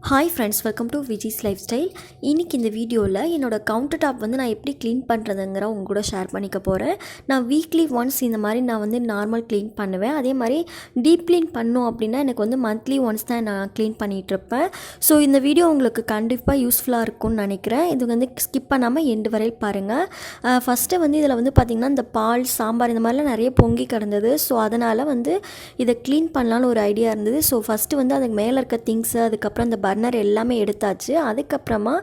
Hi friends, welcome to vijislifestyle. இன்னைக்கு இந்த வீடியோவில் என்னோட கவுண்டர் டாப் வந்து நான் எப்படி க்ளீன் பண்ணுறதுங்கிற உங்க கூட ஷேர் பண்ணிக்க போகிறேன். நான் வீக்லி ஒன்ஸ் இந்த மாதிரி நான் வந்து நார்மல் க்ளீன் பண்ணுவேன். அதே மாதிரி டீப் க்ளீன் பண்ணோம் அப்படின்னா எனக்கு வந்து மந்த்லி ஒன்ஸ் தான் நான் க்ளீன் பண்ணிகிட்ருப்பேன். ஸோ இந்த வீடியோ உங்களுக்கு கண்டிப்பாக யூஸ்ஃபுல்லாக இருக்கும்னு நினைக்கிறேன். இது வந்து ஸ்கிப் பண்ணாமல் எண்டு வரையில் பாருங்கள். ஃபஸ்ட்டு வந்து இதில் வந்து பார்த்திங்கன்னா இந்த பால் சாம்பார் இந்த மாதிரிலாம் நிறைய பொங்கி கிடந்தது. ஸோ அதனால் வந்து இதை க்ளீன் பண்ணலான்னு ஒரு ஐடியா இருந்தது. ஸோ ஃபஸ்ட்டு வந்து அதுக்கு மேலே இருக்க திங்ஸு, அதுக்கப்புறம் இந்த பர்னர் எல்லாமே எடுத்தாச்சு. அதுக்கப்புறமா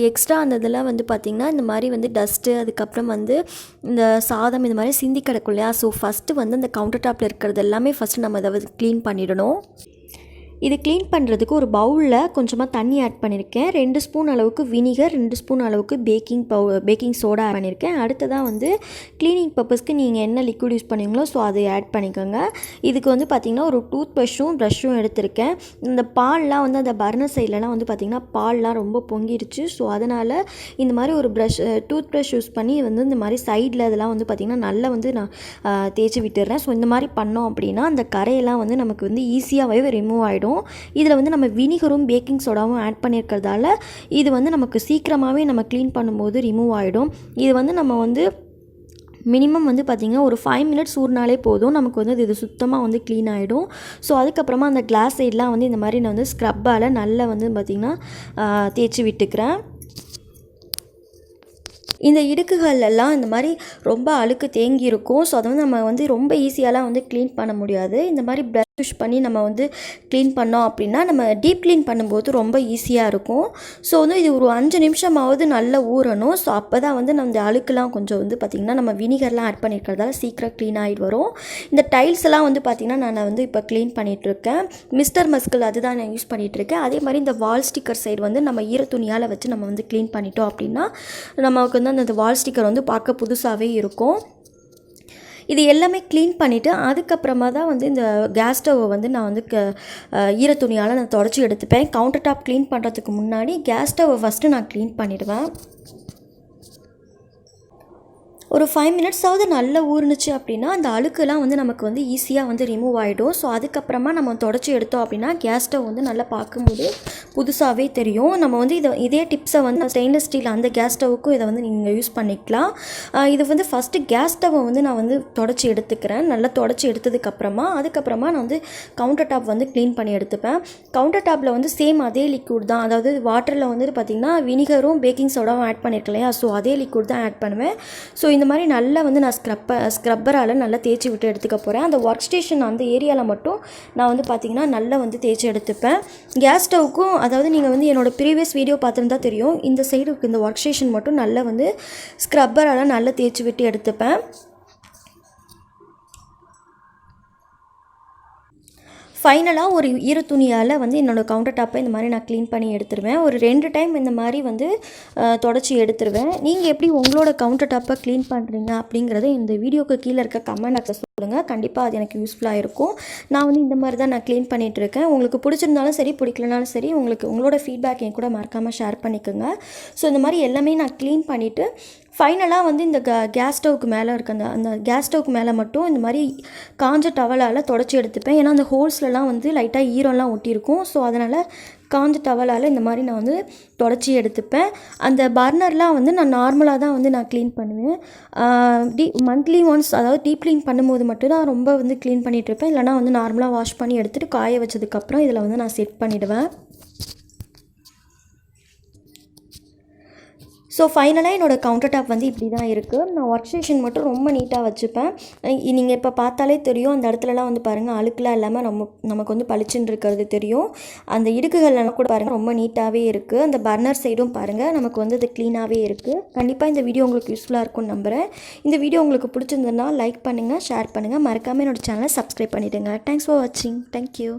எக்ஸ்ட்ரா அந்த இதெல்லாம் வந்து பார்த்திங்கன்னா இந்த மாதிரி வந்து டஸ்ட்டு, அதுக்கப்புறம் வந்து இந்த சாதம் இந்த மாதிரி சிந்தி கிடக்கும் இல்லையா. ஸோ ஃபஸ்ட்டு வந்து அந்த கவுண்டர் டாப்பில் இருக்கிறது எல்லாமே ஃபஸ்ட்டு நம்ம அதை வந்து க்ளீன் பண்ணிடணும். இது க்ளீன் பண்ணுறதுக்கு ஒரு பவுலில் கொஞ்சமாக தண்ணி ஆட் பண்ணியிருக்கேன். 2 ஸ்பூன் அளவுக்கு வினிகர், 2 ஸ்பூன் அளவுக்கு பேக்கிங் சோடா ஆட் பண்ணியிருக்கேன். அடுத்ததாக வந்து க்ளீனிங் பர்பஸ்க்கு நீங்கள் என்ன லிக்விட் யூஸ் பண்ணுவீங்களோ ஸோ அதை ஆட் பண்ணிக்கோங்க. இதுக்கு வந்து பார்த்திங்கன்னா ஒரு டூத் ப்ரஷ்ஷும் எடுத்திருக்கேன். இந்த பால்லாம் வந்து அந்த பர்னர் சைட்லலாம் வந்து பார்த்திங்கன்னா பால்லாம் ரொம்ப பொங்கிடுச்சு. ஸோ அதனால் இந்த மாதிரி ஒரு டூத் ப்ரஷ் யூஸ் பண்ணி வந்து இந்த மாதிரி சைடில் இதெல்லாம் வந்து பார்த்திங்கன்னா நல்லா வந்து நான் தேய்ச்சி விட்டுடுறேன். ஸோ இந்த மாதிரி பண்ணோம் அப்படின்னா அந்த கரையெல்லாம் வந்து நமக்கு வந்து ஈஸியாகவே ரிமூவ் ஆகிடும். இதில் வந்து நம்ம வினிகரும் பேக்கிங் சோடாவும் ஆட் பண்ணியிருக்கிறதால இது வந்து நமக்கு சீக்கிரமாகவே நம்ம க்ளீன் பண்ணும்போது ரிமூவ் ஆகிடும். இது வந்து நம்ம வந்து மினிமம் வந்து பார்த்திங்கன்னா ஒரு 5 மினிட்ஸ் ஊறினாலே போதும், நமக்கு வந்து இது சுத்தமாக வந்து க்ளீன் ஆகிடும். ஸோ அதுக்கப்புறமா அந்த கிளாஸ் சைட்லாம் வந்து இந்த மாதிரி நான் வந்து ஸ்க்ரப்பால் நல்லா வந்து பார்த்திங்கன்னா தேய்ச்சி விட்டுக்கிறேன். இந்த இடுக்குகளெல்லாம் இந்த மாதிரி ரொம்ப அழுக்கு தேங்கி இருக்கும். ஸோ அதை வந்து நம்ம வந்து ரொம்ப ஈஸியாலாம் வந்து க்ளீன் பண்ண முடியாது. இந்த மாதிரி ப்ரஷ் யூஸ் பண்ணி நம்ம வந்து க்ளீன் பண்ணோம் அப்படின்னா நம்ம டீப் க்ளீன் பண்ணும்போது ரொம்ப ஈஸியாக இருக்கும். ஸோ வந்து இது ஒரு 5 நிமிஷமாவது நல்லா ஊறணும். ஸோ அப்போ தான் வந்து நம்ம இந்த அழுக்குலாம் கொஞ்சம் வந்து பார்த்திங்கன்னா நம்ம வினிகர்லாம் ஆட் பண்ணியிருக்கிறதால சீக்கிரம் க்ளீன் ஆகிட்டு வரும். இந்த டைல்ஸ் எல்லாம் வந்து பார்த்திங்கன்னா நான் வந்து இப்போ க்ளீன் பண்ணிகிட்ருக்கேன். மிஸ்டர் மஸ்கிள் அதுதான் நான் யூஸ் பண்ணிகிட்ருக்கேன். அதே மாதிரி இந்த வால் ஸ்டிக்கர் சைடு வந்து நம்ம ஈர துணியால் வச்சு நம்ம வந்து க்ளீன் பண்ணிட்டோம் அப்படின்னா நமக்கு வந்து அந்த வால் ஸ்டிக்கர் வந்து பார்க்க புதுசாகவே இருக்கும். இது எல்லாமே க்ளீன் பண்ணிவிட்டு அதுக்கப்புறமா தான் வந்து இந்த கேஸ் ஸ்டவ்வை வந்து நான் வந்து ஈர துணியால் நான் தொடச்சி எடுத்துப்பேன். கவுண்டர் டாப் க்ளீன் பண்ணுறதுக்கு முன்னாடி கேஸ் ஸ்டவ்வை ஃபஸ்ட்டு நான் க்ளீன் பண்ணிவிடுவேன். ஒரு 5 மினிட்ஸாவது நல்லா ஊறுனுச்சு அப்படின்னா அந்த அழுக்கெல்லாம் வந்து நமக்கு வந்து ஈஸியாக வந்து ரிமூவ் ஆகிடும். ஸோ அதுக்கப்புறமா நம்ம தொடச்சி எடுத்தோம் அப்படின்னா கேஸ் ஸ்டவ் வந்து நல்லா பார்க்கும்போது புதுசாகவே தெரியும். நம்ம வந்து இதே டிப்ஸை வந்து ஸ்டெயின்லெஸ் ஸ்டீல் அந்த கேஸ் ஸ்டவ்வுக்கும் இதை வந்து நீங்கள் யூஸ் பண்ணிக்கலாம். இது வந்து ஃபஸ்ட்டு கேஸ் ஸ்டவ்வை வந்து நான் வந்து தொடச்சி எடுத்துக்கிறேன். நல்லா தொடச்சி எடுத்ததுக்கப்புறமா அதுக்கப்புறமா நான் வந்து கவுண்டர் டாப் வந்து க்ளீன் பண்ணி எடுத்துப்பேன். கவுண்டர் டாப்பில் வந்து சேம் அதே லிக்விட் தான், அதாவது வாட்டரில் வந்து பார்த்திங்கன்னா வினிகரும் பேக்கிங் சோடாவும் ஆட் பண்ணியிருக்கேன் இல்லையா. ஸோ அதே லிக்விட் தான் ஆட் பண்ணுவேன். ஸோ இந்த மாதிரி நல்லா வந்து நான் ஸ்க்ரப்பரால் நல்லா தேய்ச்சி விட்டு எடுத்துக்க போகிறேன். அந்த ஒர்க் ஸ்டேஷன் அந்த ஏரியாவில் மட்டும் நான் வந்து பார்த்திங்கன்னா நல்லா வந்து தேய்ச்சி எடுத்துப்பேன். கேஸ் ஸ்டவ்வுக்கும் அதாவது நீங்கள் வந்து என்னோடய ப்ரீவியஸ் வீடியோ பார்த்துருந்தா தெரியும், இந்த சைடுக்கு இந்த ஒர்க் ஸ்டேஷன் மட்டும் நல்லா வந்து ஸ்க்ரப்பரால் நல்லா தேய்ச்சி விட்டு எடுத்துப்பேன். ஃபைனலாக ஒரு ஈர துணியால் வந்து என்னோடய கவுண்டர் டாப்பை இந்த மாதிரி நான் க்ளீன் பண்ணி எடுத்துருவேன். ஒரு 2 டைம் இந்த மாதிரி வந்து தொடச்சி எடுத்துருவேன். நீங்கள் எப்படி உங்களோட கவுண்டர் டாப்பை க்ளீன் பண்ணுறீங்க அப்படிங்கிறத இந்த வீடியோக்கு கீழே இருக்க கமெண்ட் சொல்லுங்கள். கண்டிப்பாக அது எனக்கு யூஸ்ஃபுல்லாக இருக்கும். நான் வந்து இந்த மாதிரி தான் நான் க்ளீன் பண்ணிகிட்ருக்கேன். உங்களுக்கு பிடிச்சிருந்தாலும் சரி பிடிக்கலனாலும் சரி உங்களோட ஃபீட்பேக் என் கூட மறக்காமல் ஷேர் பண்ணிக்கோங்க. ஸோ இந்த மாதிரி எல்லாமே நான் க்ளீன் பண்ணிவிட்டு ஃபைனலாக வந்து இந்த கேஸ் ஸ்டவ்வுக்கு மேலே இருக்க அந்த கேஸ் ஸ்டவ்வுக்கு மேலே மட்டும் இந்த மாதிரி காஞ்ச டவலால் தொடச்சி எடுத்துப்பேன். ஏன்னா அந்த ஹோல்ஸ்லலாம் வந்து லைட்டாக ஈரம்லாம் ஒட்டியிருக்கும். ஸோ அதனால் காஞ்ச டவலால் இந்த மாதிரி நான் வந்து தொடச்சி எடுத்துப்பேன். அந்த பர்னர்லாம் வந்து நான் நார்மலாக தான் வந்து நான் க்ளீன் பண்ணுவேன். மந்த்லி ஒன்ஸ் அதாவது டீப் க்ளீன் பண்ணும்போது மட்டும் தான் ரொம்ப வந்து க்ளீன் பண்ணிகிட்ருப்பேன். இல்லைனா வந்து நார்மலாக வாஷ் பண்ணி எடுத்துகிட்டு காய வச்சதுக்கப்புறம் இதில் வந்து நான் செட் பண்ணிவிடுவேன். ஸோ ஃபைனலாக என்னோடய கவுண்டர் டாப் வந்து இப்படி தான் இருக்குது. நான் ஒர்க் ஸ்டேஷன் மட்டும் ரொம்ப நீட்டாக வச்சுப்பேன். நீங்கள் இப்போ பார்த்தாலே தெரியும், அந்த இடத்துலலாம் வந்து பாருங்கள் அழுக்கெலாம் இல்லாமல் நமக்கு வந்து பளிச்சுன்னு இருக்கிறது தெரியும். அந்த இடுக்குகள்லாம் கூட பாருங்கள் ரொம்ப நீட்டாகவே இருக்குது. அந்த பர்னர் சைடும் பாருங்கள் நமக்கு வந்து அது க்ளீனாகவே இருக்குது. கண்டிப்பாக இந்த வீடியோ உங்களுக்கு யூஸ்ஃபுல்லாக இருக்கும்னு நம்புகிறேன். இந்த வீடியோ உங்களுக்கு பிடிச்சிருந்ததுன்னா லைக் பண்ணுங்கள், ஷேர் பண்ணுங்கள், மறக்காமல் என்னோடய சேனலை சப்ஸ்கிரைப் பண்ணிவிடுங்க. தேங்க்ஸ் ஃபார் வாட்சிங். தேங்க்யூ.